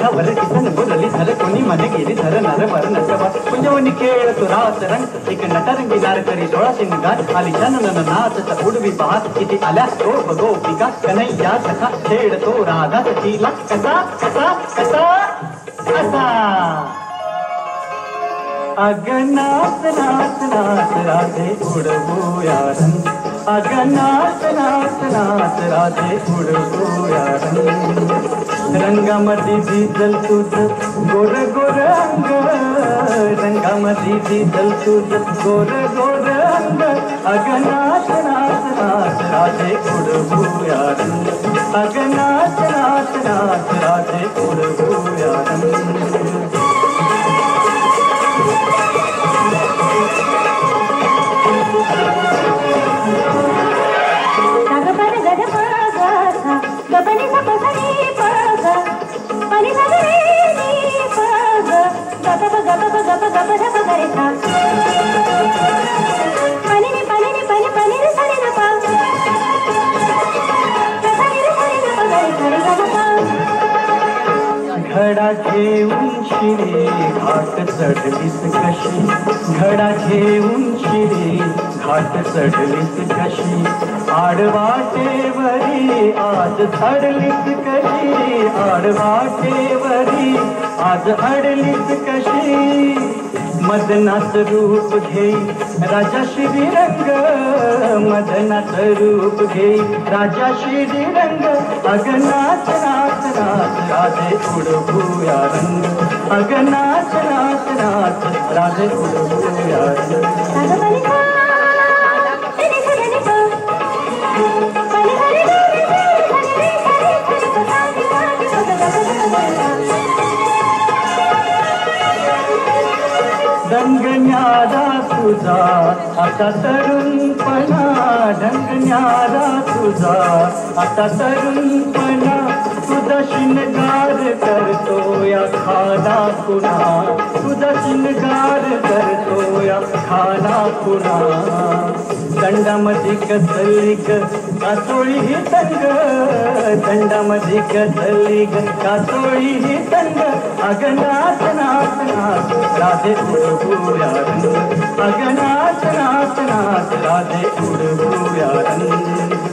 गडावर किसन मुरली धर कोणी मन गेली धर नर वर नटवा कुंजवनी खेळ तो रात रंग एक नटरंगी नार करी डोळा शिंगार आली जनन नाच उडवी बहार किती आल्या गोप गोपिका कन्हैया सखा खेळ तो राधा सखीला कसा कसा कसा कसा अग नाच नाच नाच राधे उडवूया रंग अग नाच नाच नाच राधे उडवूया रंग रंगामध्ये दिसल तुझ गोर गोर अंग रंगामध्ये दिसल तुझ गोर गोर अंग अग नाच नाच नाच राधे उडवूया रंग अग नाच नाच नाच राधे उडवूया रंग घडा घेऊन शिरे घाट चढलीस कशी घडा घेऊन शिरे घाट चढलीस कशी आडवाटेवरी आज चढलीस कशी आडवाटेवरी आज अडलीस कशी मदनाच रूप घेई राजा श्रीरंग मदनाच रूप घेई राजा श्रीरंग अग नाच नाच नाच राधे उडवूया रंग अग नाच नाच नाच राधे उडवूया रंग ढंगण्याला तुझा आता तरुणपणा ढंगण्याला तुझा आता तरुणपणा तुझा शिंगार करतो या खाना पुन्हा तुझा शिंगार करतो या खाना पुन्हा दंडामध्ये कसली कासोळी ही तंग दंडामध्ये कसली कासोळी ही तंग अग नाच नाच नाच राधे उडवूया रंग अग नाच नाच नाच राधे उडवूया रंग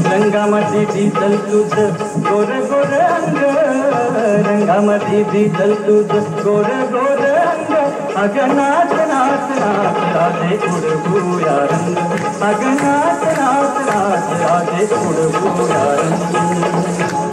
रंगामध्ये दिसल तुझ गोर गोर अंग रंगामध्ये दिसल तुझ गोर गोर अंग अग नाच नाच नाच राधे उडवूया रंग अग नाच नाच नाच राधे उडवूया रंग